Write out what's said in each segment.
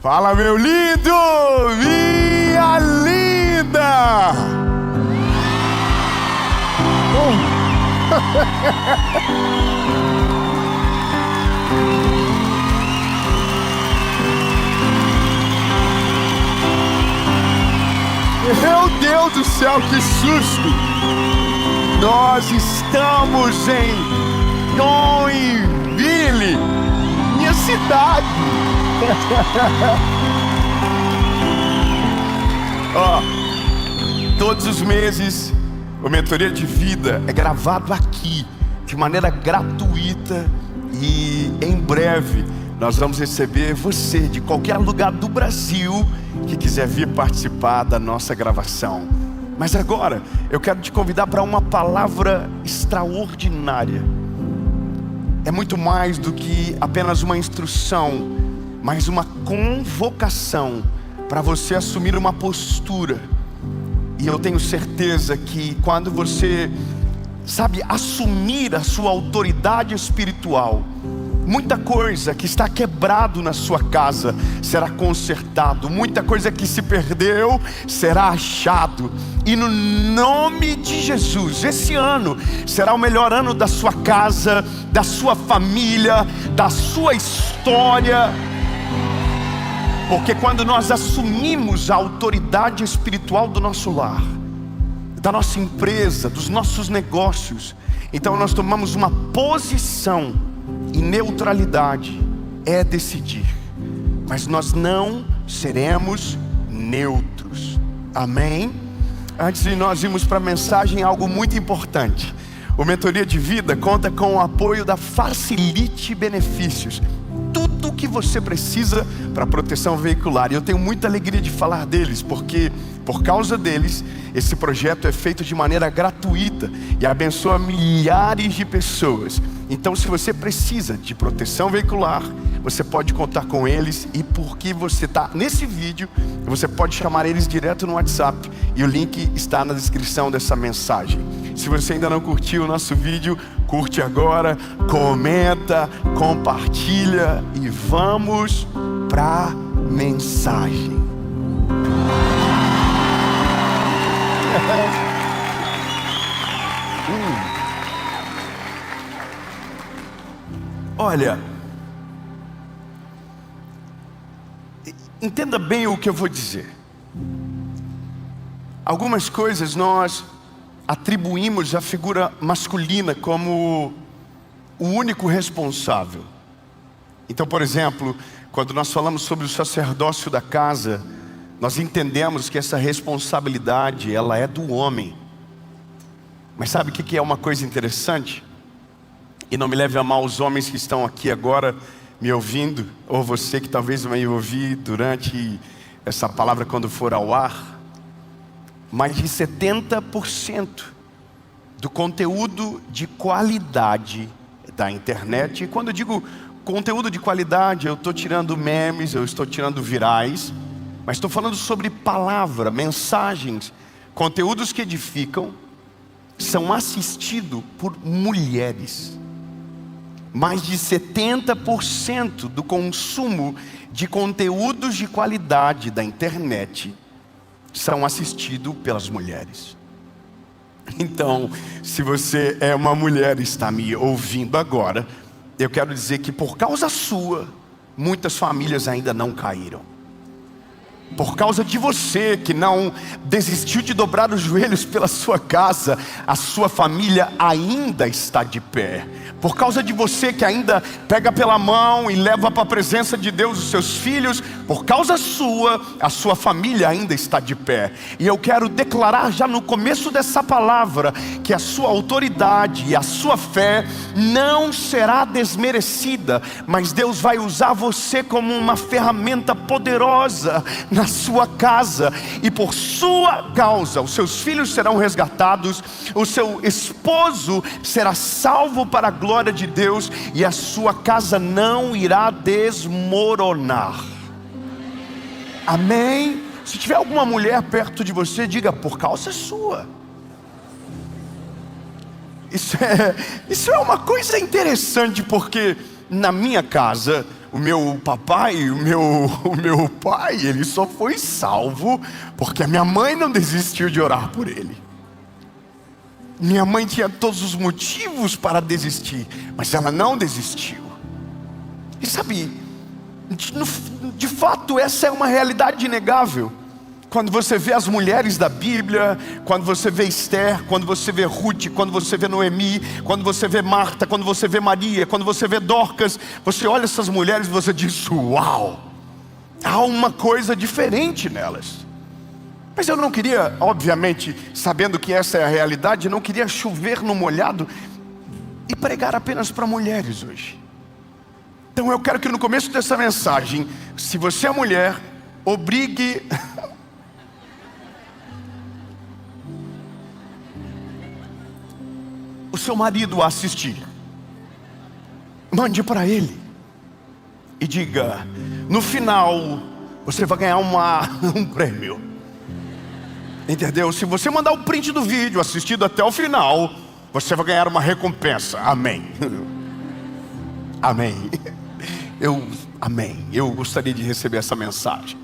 Fala, meu lindo, minha linda. Meu Deus do céu, que susto! Nós estamos em Joinville, minha cidade. Todos os meses o Mentoria de Vida é gravado aqui de maneira gratuita, e em breve nós vamos receber você de qualquer lugar do Brasil que quiser vir participar da nossa gravação. Mas agora eu quero te convidar para uma palavra extraordinária. É muito mais do que apenas uma instrução, mas uma convocação para você assumir uma postura. E eu tenho certeza que quando você, assumir a sua autoridade espiritual, muita coisa que está quebrado na sua casa será consertado, muita coisa que se perdeu será achado. E no nome de Jesus, esse ano será o melhor ano da sua casa, da sua família, da sua história. Porque quando nós assumimos a autoridade espiritual do nosso lar, da nossa empresa, dos nossos negócios, então nós tomamos uma posição. E neutralidade é decidir, mas nós não seremos neutros. Amém? Antes de nós irmos para a mensagem, algo muito importante. O Mentoria de Vida conta com o apoio da Facilite Benefícios. Tudo o que você precisa para proteção veicular. E eu tenho muita alegria de falar deles, porque por causa deles, esse projeto é feito de maneira gratuita e abençoa milhares de pessoas. Então, se você precisa de proteção veicular, você pode contar com eles. E porque você está nesse vídeo, você pode chamar eles direto no WhatsApp. E o link está na descrição dessa mensagem. Se você ainda não curtiu o nosso vídeo, curte agora, comenta, compartilha e vamos para a mensagem. Olha, entenda bem o que eu vou dizer. Algumas coisas nós atribuímos à figura masculina como o único responsável. Então, por exemplo, quando nós falamos sobre o sacerdócio da casa, nós entendemos que essa responsabilidade, ela é do homem. Mas sabe o que é uma coisa interessante? E não me leve a mal os homens que estão aqui agora me ouvindo, ou você que talvez vai ouvir durante essa palavra quando for ao ar. Mais de 70% do conteúdo de qualidade da internet, e quando eu digo conteúdo de qualidade, eu estou tirando memes, eu estou tirando virais, mas estou falando sobre palavra, mensagens, conteúdos que edificam, são assistidos por mulheres. Mais de 70% do consumo de conteúdos de qualidade da internet são assistidos pelas mulheres. Então, se você é uma mulher e está me ouvindo agora, eu quero dizer que por causa sua, muitas famílias ainda não caíram. Por causa de você que não desistiu de dobrar os joelhos pela sua casa, a sua família ainda está de pé. Por causa de você que ainda pega pela mão e leva para a presença de Deus os seus filhos, por causa sua, a sua família ainda está de pé. E eu quero declarar já no começo dessa palavra que a sua autoridade e a sua fé não será desmerecida, mas Deus vai usar você como uma ferramenta poderosa na sua casa, e por sua causa os seus filhos serão resgatados, o seu esposo será salvo para a glória de Deus, e a sua casa não irá desmoronar. Amém? Se tiver alguma mulher perto de você, diga: por causa sua. Isso é uma coisa interessante, porque na minha casa o meu papai, o meu pai, ele só foi salvo porque a minha mãe não desistiu de orar por ele. Minha mãe tinha todos os motivos para desistir, mas ela não desistiu. E sabe, de fato essa é uma realidade inegável. Quando você vê as mulheres da Bíblia, quando você vê Esther, quando você vê Ruth, quando você vê Noemi, quando você vê Marta, quando você vê Maria, quando você vê Dorcas, você olha essas mulheres e você diz, uau, há uma coisa diferente nelas. Mas eu não queria, obviamente, sabendo que essa é a realidade, não queria chover no molhado e pregar apenas para mulheres hoje. Então eu quero que no começo dessa mensagem, se você é mulher, obrigue o seu marido a assistir. Mande para ele e diga, no final você vai ganhar um prêmio. Entendeu? Se você mandar o print do vídeo assistido até o final, você vai ganhar uma recompensa. Amém. Amém. Amém. Eu gostaria de receber essa mensagem.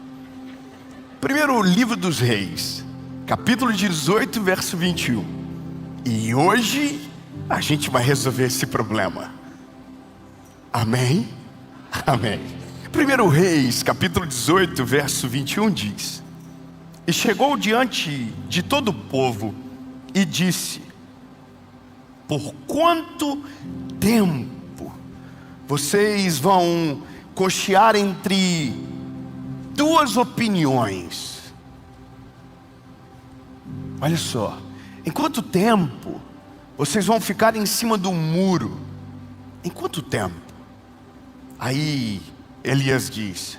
Primeiro livro dos Reis, capítulo 18, verso 21. E hoje a gente vai resolver esse problema. Amém? Amém. Primeiro Reis, capítulo 18, verso 21 diz: e chegou diante de todo o povo e disse: por quanto tempo vocês vão cochear entre duas opiniões? Olha só, em quanto tempo vocês vão ficar em cima do muro? Em quanto tempo? Aí Elias diz: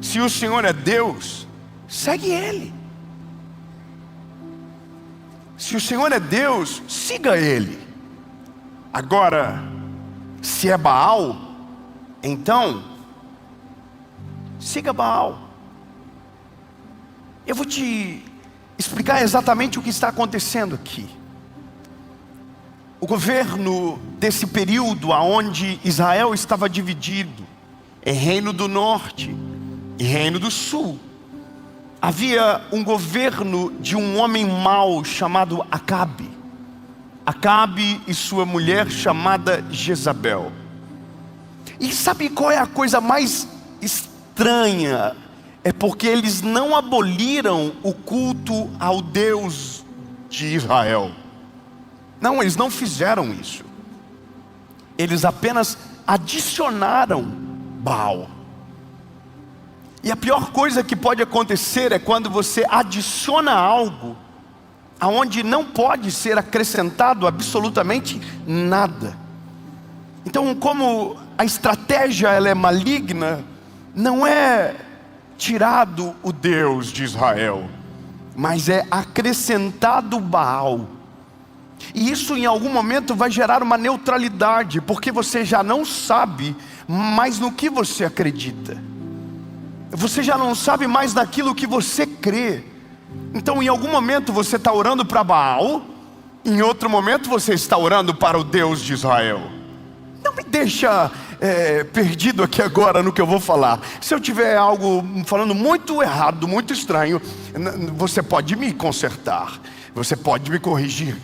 se o Senhor é Deus, segue Ele. Se o Senhor é Deus, siga Ele. Agora, se é Baal, então siga Baal. Eu vou te explicar exatamente o que está acontecendo aqui. O governo desse período onde Israel estava dividido em reino do norte e reino do sul, havia um governo de um homem mau chamado Acabe. Acabe e sua mulher chamada Jezabel. E sabe qual é a coisa mais estranha? É porque eles não aboliram o culto ao Deus de Israel. Não, eles não fizeram isso. Eles apenas adicionaram Baal. E a pior coisa que pode acontecer é quando você adiciona algo aonde não pode ser acrescentado absolutamente nada. Então, como a estratégia ela é maligna, não é tirado o Deus de Israel, mas é acrescentado Baal. E isso em algum momento vai gerar uma neutralidade, porque você já não sabe mais no que você acredita. Você já não sabe mais naquilo que você crê. Então em algum momento você está orando para Baal, em outro momento você está orando para o Deus de Israel. Não me deixa perdido aqui agora no que eu vou falar. Se eu tiver algo falando muito errado, muito estranho, você pode me consertar, você pode me corrigir.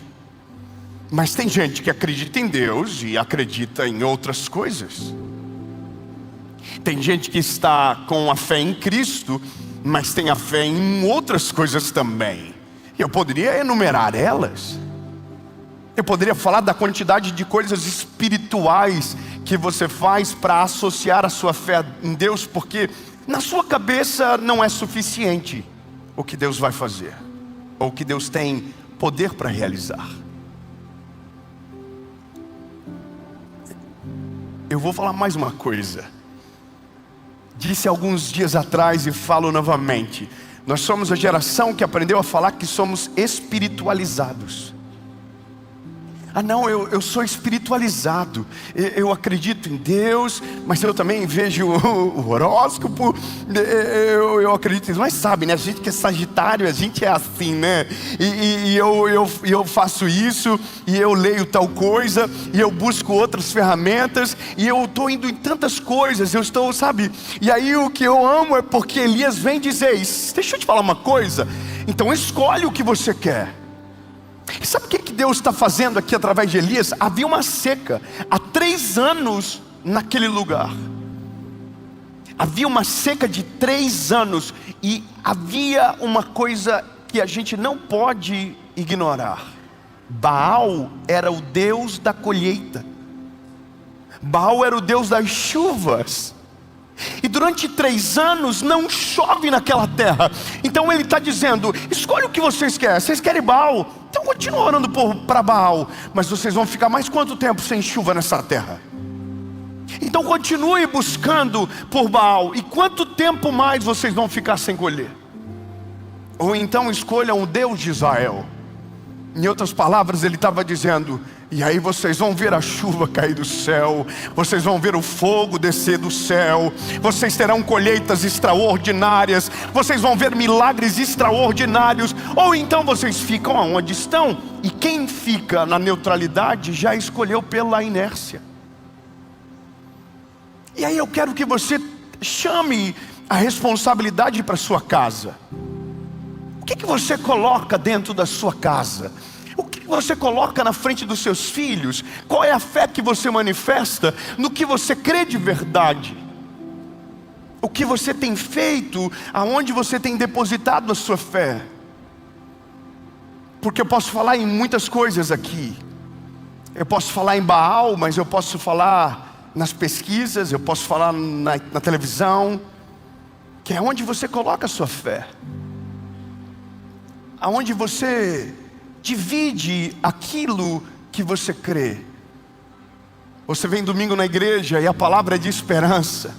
Mas tem gente que acredita em Deus e acredita em outras coisas. Tem gente que está com a fé em Cristo, mas tem a fé em outras coisas também. Eu poderia enumerar elas. Eu poderia falar da quantidade de coisas espirituais que você faz para associar a sua fé em Deus, porque na sua cabeça não é suficiente o que Deus vai fazer, ou o que Deus tem poder para realizar. Eu vou falar mais uma coisa. Disse alguns dias atrás e falo novamente: nós somos a geração que aprendeu a falar que somos espiritualizados. Ah não, eu sou espiritualizado, eu acredito em Deus, mas eu também vejo o horóscopo, eu acredito nisso. Mas sabe, né? A gente que é sagitário, a gente é assim, né? E eu faço isso, e eu leio tal coisa, e eu busco outras ferramentas, e eu estou indo em tantas coisas, eu estou, sabe? E aí o que eu amo é porque Elias vem dizer, deixa eu te falar uma coisa, então escolhe o que você quer. E sabe o que Deus está fazendo aqui através de Elias? Havia uma seca há 3 anos naquele lugar. Havia uma seca de 3 anos. E havia uma coisa que a gente não pode ignorar. Baal era o Deus da colheita. Baal era o Deus das chuvas. E durante 3 anos não chove naquela terra. Então ele está dizendo, escolhe o que vocês querem. Vocês querem Baal? Então continua orando para Baal. Mas vocês vão ficar mais quanto tempo sem chuva nessa terra? Então continue buscando por Baal. E quanto tempo mais vocês vão ficar sem colher? Ou então escolham o Deus de Israel. Em outras palavras, ele estava dizendo, e aí vocês vão ver a chuva cair do céu, vocês vão ver o fogo descer do céu, vocês terão colheitas extraordinárias, vocês vão ver milagres extraordinários. Ou então vocês ficam aonde estão, e quem fica na neutralidade já escolheu pela inércia. E aí eu quero que você chame a responsabilidade para sua casa. O que você coloca dentro da sua casa? O que você coloca na frente dos seus filhos? Qual é a fé que você manifesta? No que você crê de verdade? O que você tem feito? Aonde você tem depositado a sua fé? Porque eu posso falar em muitas coisas aqui. Eu posso falar em Baal, mas eu posso falar nas pesquisas, eu posso falar na televisão, que é onde você coloca a sua fé. Aonde você divide aquilo que você crê. Você vem domingo na igreja e a palavra é de esperança,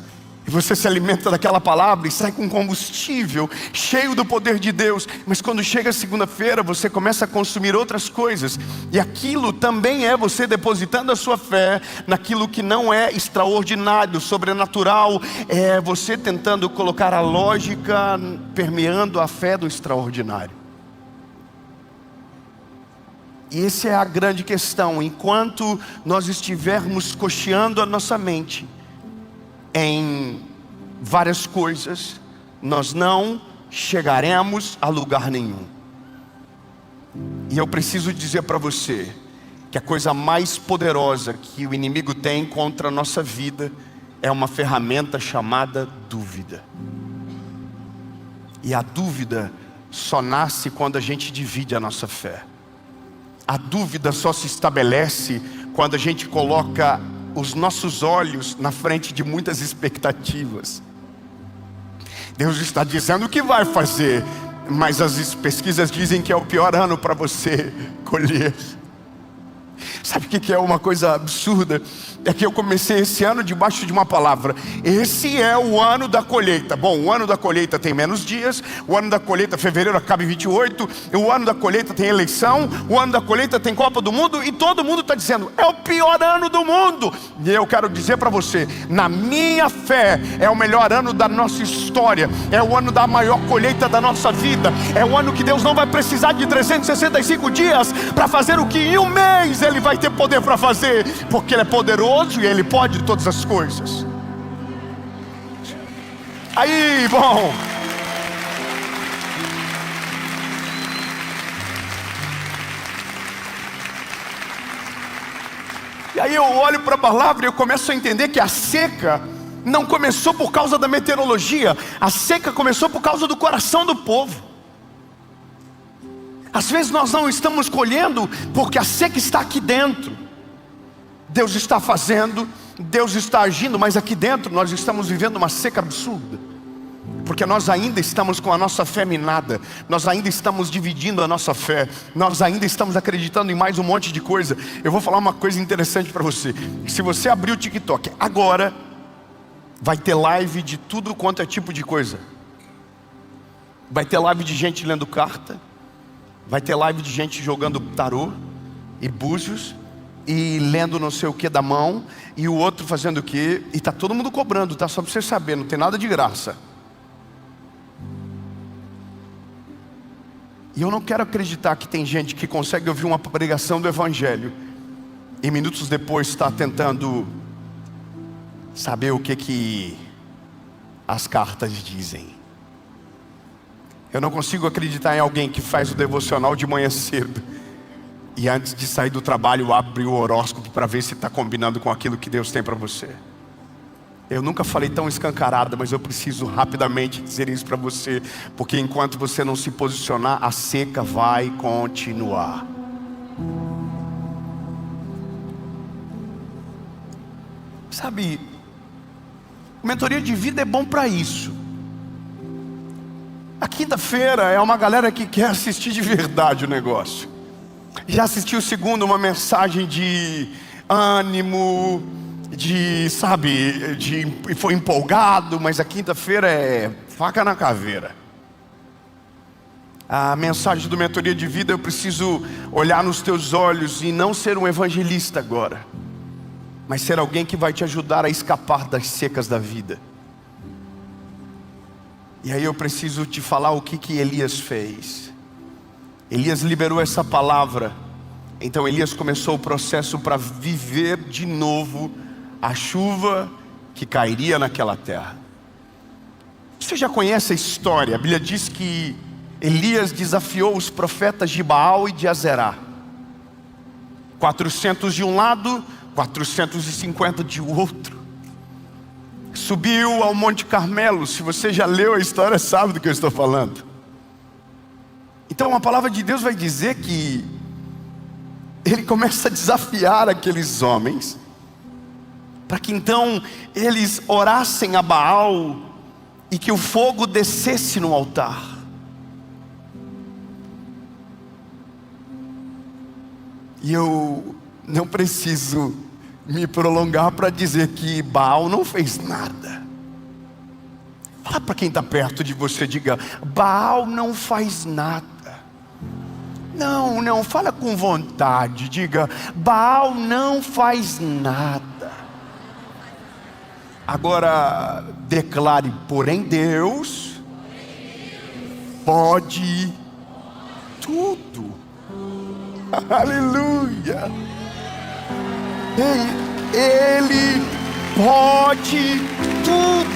e você se alimenta daquela palavra e sai com combustível, cheio do poder de Deus. Mas quando chega segunda-feira, você começa a consumir outras coisas, e aquilo também é você depositando a sua fé naquilo que não é extraordinário, sobrenatural. É você tentando colocar a lógica permeando a fé do extraordinário. E essa é a grande questão. Enquanto nós estivermos cocheando a nossa mente em várias coisas, nós não chegaremos a lugar nenhum. E eu preciso dizer para você que a coisa mais poderosa que o inimigo tem contra a nossa vida é uma ferramenta chamada dúvida. E a dúvida só nasce quando a gente divide a nossa fé. A dúvida só se estabelece quando a gente coloca os nossos olhos na frente de muitas expectativas. Deus está dizendo que vai fazer, mas as pesquisas dizem que é o pior ano para você colher. Sabe o que é uma coisa absurda? É que eu comecei esse ano debaixo de uma palavra. Esse é o ano da colheita. Bom, o ano da colheita tem menos dias. O ano da colheita, fevereiro acaba em 28. O ano da colheita tem eleição. O ano da colheita tem Copa do Mundo. E todo mundo está dizendo, é o pior ano do mundo. E eu quero dizer para você, na minha fé, é o melhor ano da nossa história. É o ano da maior colheita da nossa vida. É o ano que Deus não vai precisar de 365 dias para fazer o que em um mês Ele vai ter poder para fazer. Porque Ele é poderoso e Ele pode todas as coisas. Aí, bom, e aí eu olho para a palavra e eu começo a entender que a seca não começou por causa da meteorologia. A seca começou por causa do coração do povo. Às vezes nós não estamos colhendo porque a seca está aqui dentro. Deus está fazendo, Deus está agindo, mas aqui dentro nós estamos vivendo uma seca absurda. Porque nós ainda estamos com a nossa fé minada. Nós ainda estamos dividindo a nossa fé. Nós ainda estamos acreditando em mais um monte de coisa. Eu vou falar uma coisa interessante para você. Se você abrir o TikTok agora, vai ter live de tudo quanto é tipo de coisa. Vai ter live de gente lendo carta. Vai ter live de gente jogando tarô e búzios. e lendo não sei o que da mão, e o outro fazendo o que, e está todo mundo cobrando, tá? Só para você saber, não tem nada de graça. E eu não quero acreditar que tem gente que consegue ouvir uma pregação do Evangelho e minutos depois está tentando saber o que as cartas dizem. Eu não consigo acreditar em alguém que faz o devocional de manhã cedo e antes de sair do trabalho abre o horóscopo para ver se está combinando com aquilo que Deus tem para você. Eu nunca falei tão escancarado, mas eu preciso rapidamente dizer isso para você, porque enquanto você não se posicionar, a seca vai continuar. Sabe, mentoria de vida é bom para isso. A quinta-feira é uma galera que quer assistir de verdade o negócio. Já assistiu segundo uma mensagem de ânimo, e foi empolgado, mas a quinta-feira é faca na caveira. A mensagem do mentoria de vida, eu preciso olhar nos teus olhos e não ser um evangelista agora, mas ser alguém que vai te ajudar a escapar das secas da vida. E aí eu preciso te falar o que Elias fez. Elias liberou essa palavra, então Elias começou o processo para viver de novo a chuva que cairia naquela terra. Você já conhece a história? A Bíblia diz que Elias desafiou os profetas de Baal e de Azerá. 400 de um lado, 450 de outro. Subiu ao Monte Carmelo. Se você já leu a história, sabe do que eu estou falando. Então a palavra de Deus vai dizer que ele começa a desafiar aqueles homens, para que então eles orassem a Baal e que o fogo descesse no altar. E eu não preciso me prolongar para dizer que Baal não fez nada. Fala para quem está perto de você, diga: Baal não faz nada. Não, fala com vontade, diga: Baal não faz nada. Agora declare: porém Deus pode tudo. Aleluia. Ele pode tudo.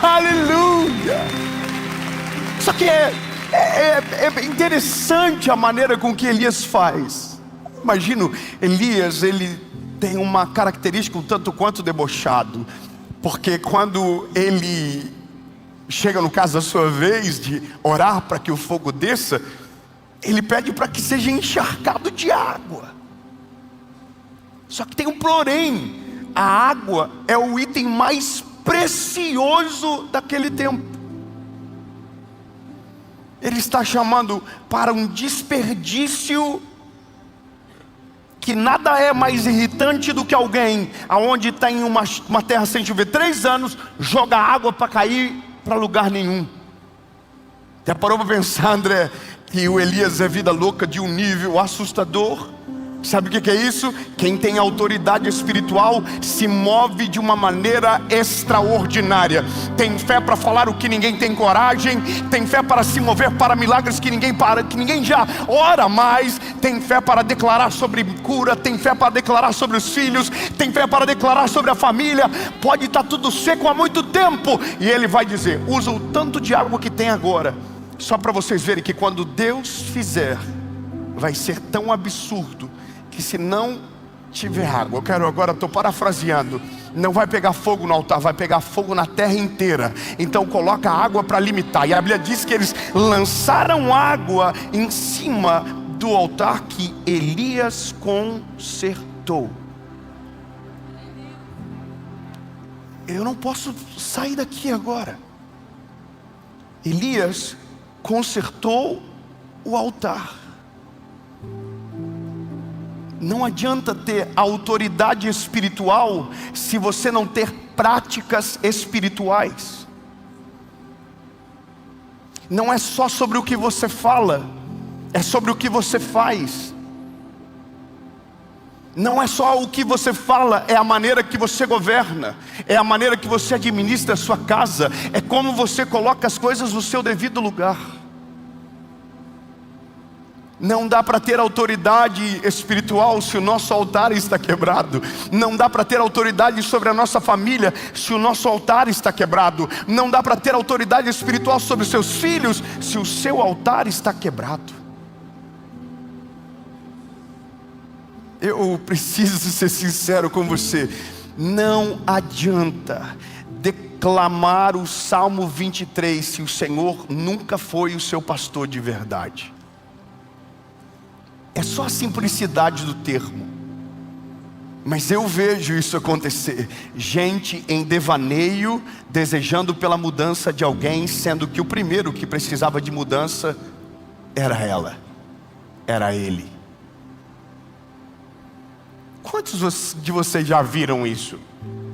Aleluia. Só que é interessante a maneira com que Elias faz. Imagino, Elias, ele tem uma característica um tanto quanto debochado, porque quando ele chega no caso da sua vez de orar para que o fogo desça, ele pede para que seja encharcado de água. Só que tem um porém: a água é o item mais precioso daquele tempo. Ele está chamando para um desperdício que nada é mais irritante do que alguém aonde está em uma terra sem chover 3 anos, joga água para cair para lugar nenhum. Já parou para pensar, André, que o Elias é vida louca de um nível assustador? Sabe o que é isso? Quem tem autoridade espiritual se move de uma maneira extraordinária. Tem fé para falar o que ninguém tem coragem. Tem fé para se mover para milagres que ninguém já ora mais. Tem fé para declarar sobre cura. Tem fé para declarar sobre os filhos. Tem fé para declarar sobre a família. Pode estar tudo seco há muito tempo, e ele vai dizer: usa o tanto de água que tem agora, só para vocês verem que quando Deus fizer, vai ser tão absurdo que se não tiver água, estou parafraseando, não vai pegar fogo no altar, vai pegar fogo na terra inteira. Então coloca água para limitar. E a Bíblia diz que eles lançaram água em cima do altar que Elias consertou. Eu não posso sair daqui agora. Elias consertou o altar. Não adianta ter autoridade espiritual se você não ter práticas espirituais. Não é só sobre o que você fala, é sobre o que você faz. Não é só o que você fala, é a maneira que você governa, é a maneira que você administra a sua casa, é como você coloca as coisas no seu devido lugar. Não dá para ter autoridade espiritual se o nosso altar está quebrado. Não dá para ter autoridade sobre a nossa família se o nosso altar está quebrado. Não dá para ter autoridade espiritual sobre os seus filhos se o seu altar está quebrado. Eu preciso ser sincero com você. Não adianta declamar o Salmo 23 se o Senhor nunca foi o seu pastor de verdade. É só a simplicidade do termo. Mas eu vejo isso acontecer. Gente em devaneio, desejando pela mudança de alguém, sendo que o primeiro que precisava de mudança era ela, era ele. Quantos de vocês já viram isso?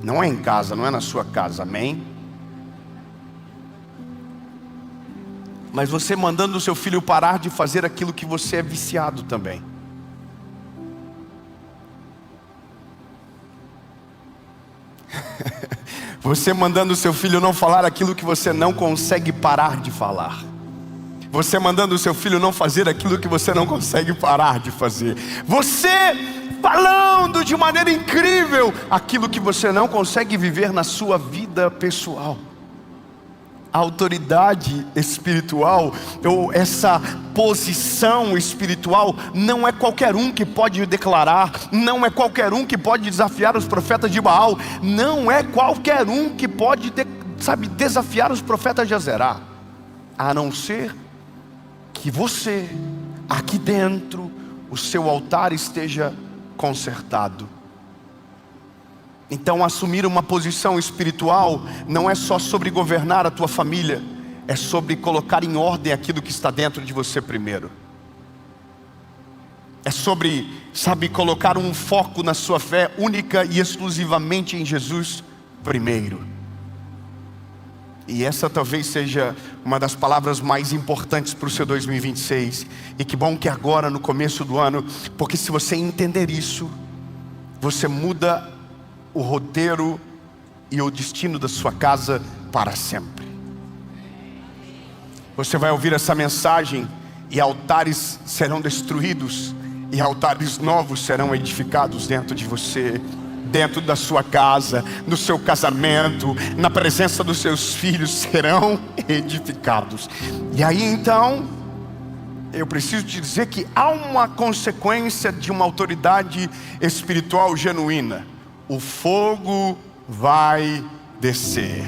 Não é em casa, não é na sua casa, amém? Mas você mandando o seu filho parar de fazer aquilo que você é viciado também. Você mandando o seu filho não falar aquilo que você não consegue parar de falar. Você mandando o seu filho não fazer aquilo que você não consegue parar de fazer. Você falando de maneira incrível aquilo que você não consegue viver na sua vida pessoal. A autoridade espiritual, ou essa posição espiritual, não é qualquer um que pode declarar, não é qualquer um que pode desafiar os profetas de Baal, não é qualquer um que pode desafiar os profetas de Azerá, a não ser que você, aqui dentro, o seu altar esteja consertado. Então assumir uma posição espiritual não é só sobre governar a tua família, é sobre colocar em ordem aquilo que está dentro de você primeiro. É sobre, colocar um foco na sua fé única e exclusivamente em Jesus primeiro. E essa talvez seja uma das palavras mais importantes para o seu 2026. E que bom que agora no começo do ano, porque se você entender isso, você muda o roteiro e o destino da sua casa para sempre. Você vai ouvir essa mensagem e altares serão destruídos e altares novos serão edificados dentro de você, dentro da sua casa, no seu casamento, na presença dos seus filhos, serão edificados. E aí então, eu preciso te dizer que há uma consequência de uma autoridade espiritual genuína. O fogo vai descer.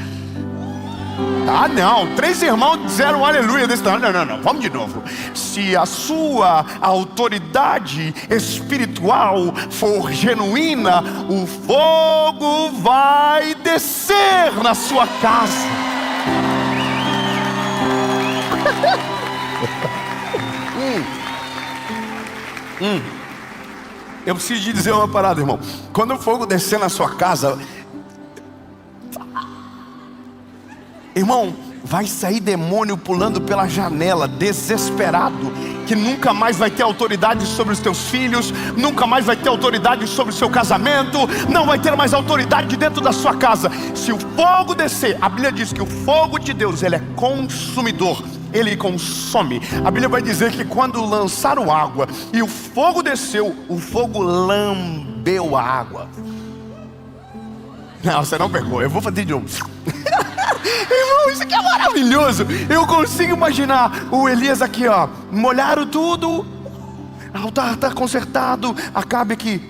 Ah não, 3 irmãos disseram aleluia desse tamanho. Não, vamos de novo. Se a sua autoridade espiritual for genuína, o fogo vai descer na sua casa. Eu preciso te dizer uma parada, irmão. Quando o fogo descer na sua casa, irmão, vai sair demônio pulando pela janela, desesperado, que nunca mais vai ter autoridade sobre os teus filhos, nunca mais vai ter autoridade sobre o seu casamento, não vai ter mais autoridade dentro da sua casa. Se o fogo descer, a Bíblia diz que o fogo de Deus, ele é consumidor, ele consome. A Bíblia vai dizer que quando lançaram água e o fogo desceu, o fogo lambeu a água. Não, você não pegou, eu vou fazer de novo. Irmão, isso aqui é maravilhoso. Eu consigo imaginar o Elias aqui, ó. Molharam tudo, o altar está consertado. Acabe aqui.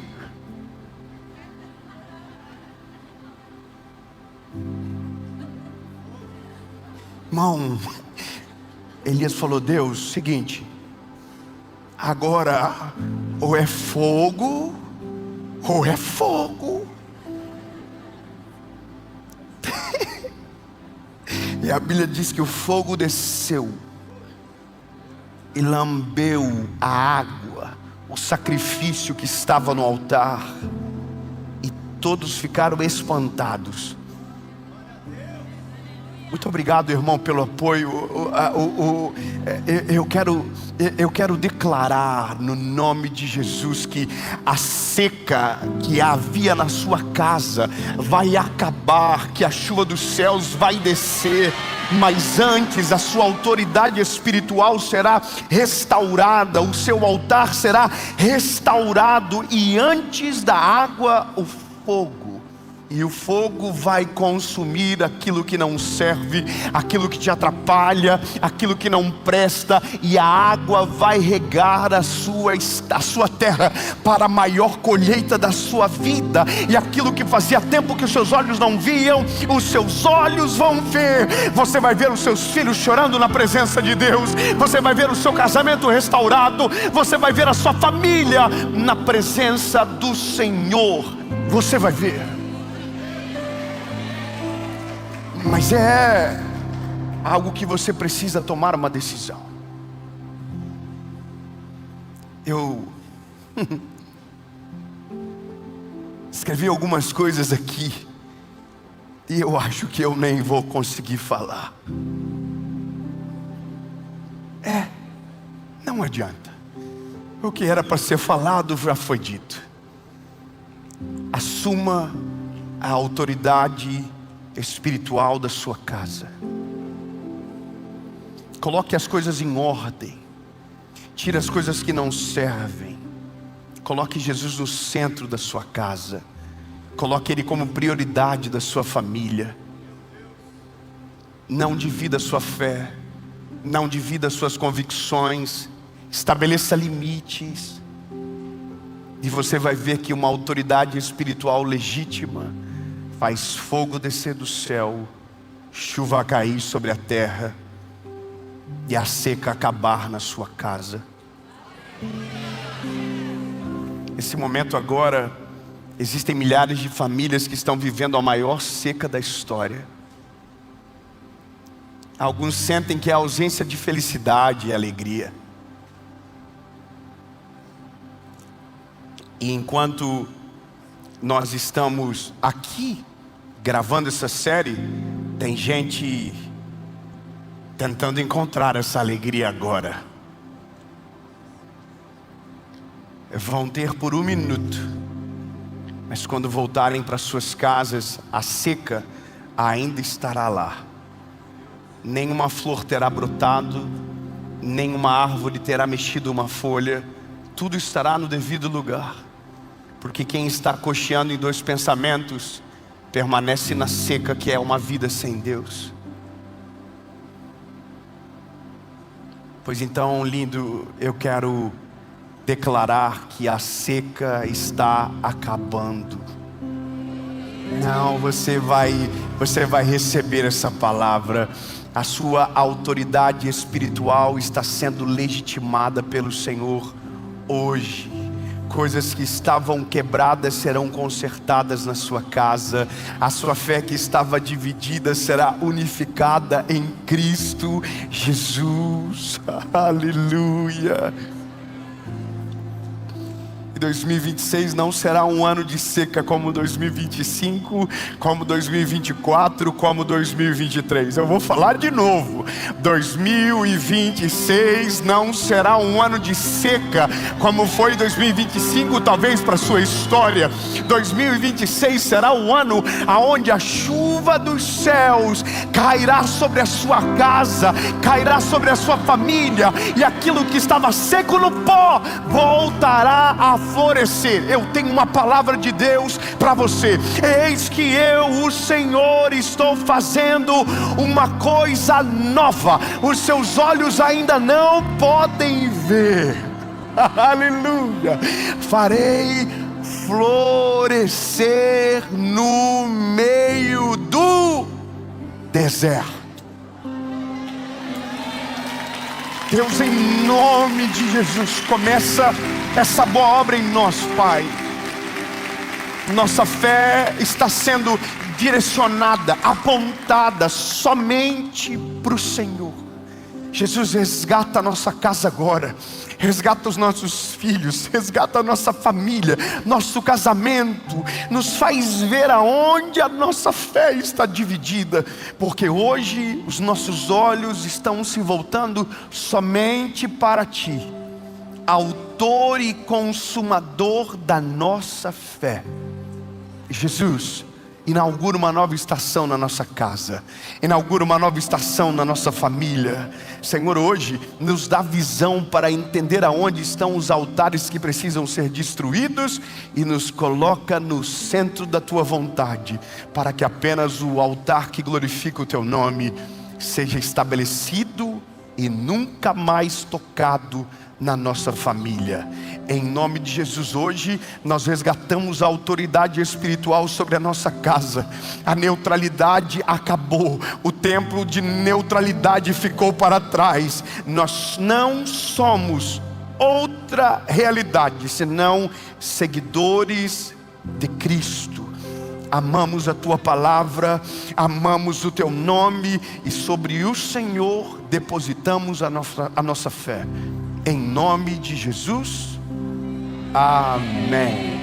Irmão, Elias falou: Deus, seguinte, agora ou é fogo ou é fogo. E a Bíblia diz que o fogo desceu e lambeu a água, o sacrifício que estava no altar, e todos ficaram espantados. Muito obrigado, irmão, pelo apoio. Eu quero declarar no nome de Jesus que a seca que havia na sua casa vai acabar, que a chuva dos céus vai descer. Mas antes a sua autoridade espiritual será restaurada, o seu altar será restaurado, e antes da água o fogo. E o fogo vai consumir aquilo que não serve, aquilo que te atrapalha, aquilo que não presta. E a água vai regar a sua terra para a maior colheita da sua vida. E aquilo que fazia tempo que os seus olhos não viam, os seus olhos vão ver. Você vai ver os seus filhos chorando na presença de Deus. Você vai ver o seu casamento restaurado. Você vai ver a sua família na presença do Senhor. Você vai ver. Mas é algo que você precisa tomar uma decisão. Eu escrevi algumas coisas aqui e eu acho que eu nem vou conseguir falar. Não adianta. O que era para ser falado já foi dito. Assuma a autoridade espiritual da sua casa. Coloque as coisas em ordem. Tire as coisas que não servem. Coloque Jesus no centro da sua casa. Coloque Ele como prioridade da sua família. Não divida a sua fé. Não divida as suas convicções. Estabeleça limites. E você vai ver que uma autoridade espiritual legítima faz fogo descer do céu, chuva cair sobre a terra e a seca acabar na sua casa. Nesse momento agora, existem milhares de famílias que estão vivendo a maior seca da história. Alguns sentem que é a ausência de felicidade e alegria. E enquanto nós estamos aqui gravando essa série, tem gente tentando encontrar essa alegria agora. Vão ter por um minuto, mas quando voltarem para suas casas, a seca ainda estará lá. Nenhuma flor terá brotado, nenhuma árvore terá mexido uma folha, tudo estará no devido lugar. Porque quem está cocheando em dois pensamentos permanece na seca, que é uma vida sem Deus. Pois então, lindo, eu quero declarar que a seca está acabando. Não, você vai receber essa palavra. A sua autoridade espiritual está sendo legitimada pelo Senhor hoje. Coisas que estavam quebradas serão consertadas na sua casa. A sua fé que estava dividida será unificada em Cristo Jesus. Aleluia. E 2026 não será um ano de seca como 2025, como 2024, como 2023. Eu vou falar de novo. 2026 não será um ano de seca como foi 2025, talvez para sua história. 2026 será um ano aonde a chuva dos céus cairá sobre a sua casa, cairá sobre a sua família, e aquilo que estava seco no pó voltará a florescer. Eu tenho uma palavra de Deus para você. Eis que eu, o Senhor, estou fazendo uma coisa nova. Os seus olhos ainda não podem ver. Aleluia. Farei florescer no meio do deserto. Deus, em nome de Jesus, começa essa boa obra em nós, Pai. Nossa fé está sendo direcionada, apontada somente para o Senhor. Jesus, resgata a nossa casa agora, resgata os nossos filhos, resgata a nossa família, nosso casamento, nos faz ver aonde a nossa fé está dividida, porque hoje os nossos olhos estão se voltando somente para Ti, autor e consumador da nossa fé. Jesus, inaugura uma nova estação na nossa casa, inaugura uma nova estação na nossa família. Senhor, hoje nos dá visão para entender aonde estão os altares que precisam ser destruídos e nos coloca no centro da Tua vontade, para que apenas o altar que glorifica o Teu nome seja estabelecido e nunca mais tocado na nossa família. Em nome de Jesus, hoje nós resgatamos a autoridade espiritual sobre a nossa casa. A neutralidade acabou, o templo de neutralidade ficou para trás. Nós não somos outra realidade senão seguidores de Cristo. Amamos a Tua palavra, amamos o Teu nome, e sobre o Senhor depositamos a nossa fé. Em nome de Jesus, amém.